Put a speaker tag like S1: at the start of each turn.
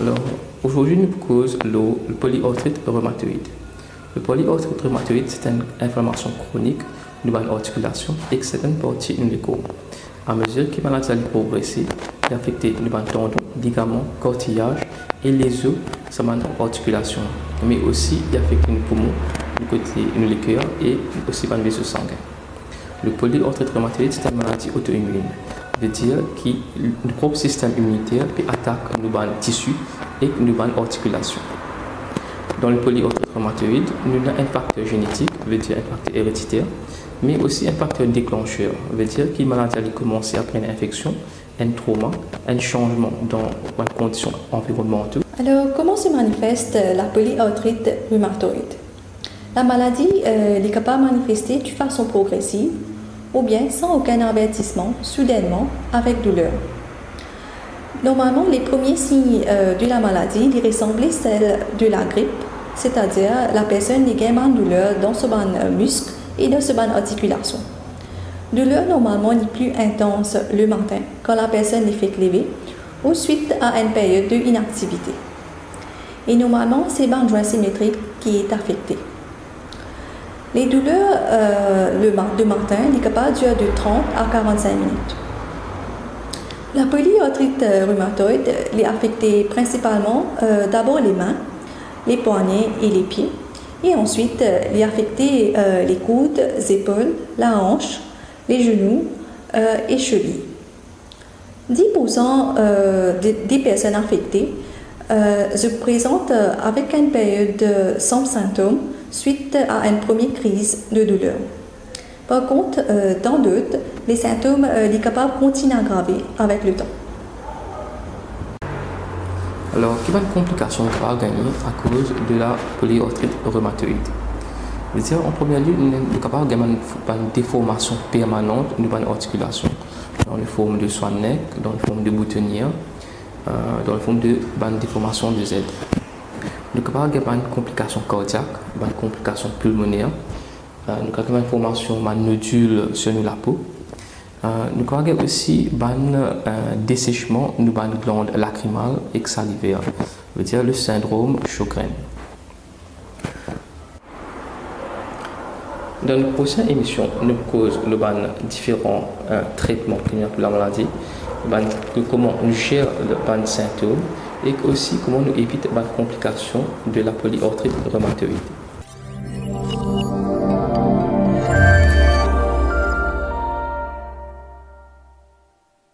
S1: Alors, aujourd'hui, nous causons le polyarthrite rhumatoïde. Le polyarthrite rhumatoïde, c'est une inflammation chronique de l'articulation et que certaines parties du corps. À mesure que la maladie progresse, il affecte le tendon, ligaments, cartilage et les os, ça mène articulation. Mais aussi, il affecte le poumon, le côté du cœur et aussi le vaisseau sanguin. Le polyarthrite rhumatoïde, c'est une maladie auto-immune. Ça veut dire que le propre système immunitaire peut attaquer nos tissus et nos articulations. Dans le polyarthrite rhumatoïde, nous avons un facteur génétique, veut dire un facteur héréditaire, mais aussi un facteur déclencheur, veut dire que la maladie a commencé après une infection, un trauma, un changement dans les conditions environnementales.
S2: Alors, comment se manifeste la polyarthrite rhumatoïde? La maladie est capable de manifester de façon progressive ou bien sans aucun avertissement, soudainement, avec douleur. Normalement, les premiers signes de la maladie ressemblent à celles de la grippe, c'est-à-dire la personne a une douleur dans ce muscle et dans ce articulation. Douleur normalement n'est plus intense le matin quand la personne est fait lever ou suite à une période d'inactivité. Et normalement, c'est le joint symétrique qui est affecté. Les douleurs de matin sont capables de durer de 30 à 45 minutes. La polyarthrite rhumatoïde est affectée principalement d'abord les mains, les poignets et les pieds, et ensuite est affectée les coudes, les épaules, la hanche, les genoux et chevilles. 10% des personnes affectées se présentent avec une période sans symptômes suite à une première crise de douleur. Par contre, dans d'autres, les symptômes sont capables de continuer à aggraver avec le temps.
S1: Alors, quelles complications on va gagner à cause de la polyarthrite rhumatoïde? En premier lieu, on est capable de gagner une déformation permanente de l'articulation, dans la forme de soie de neck, dans la forme de boutonnière, dans la forme de déformation de Z. Nous sommes capables de gagner une complication cardiaque, une complication pulmonaire, nous avons une formation de nodules sur la peau. Nous avons aussi un dessèchement de la glande lacrymale et salivaire, veut dire le syndrome Sjögren. Dans la prochaine émission, nous causons différents traitements pour la maladie, comment nous gérons les symptômes et aussi comment nous évitons les complications de la polyarthrite rhumatoïde.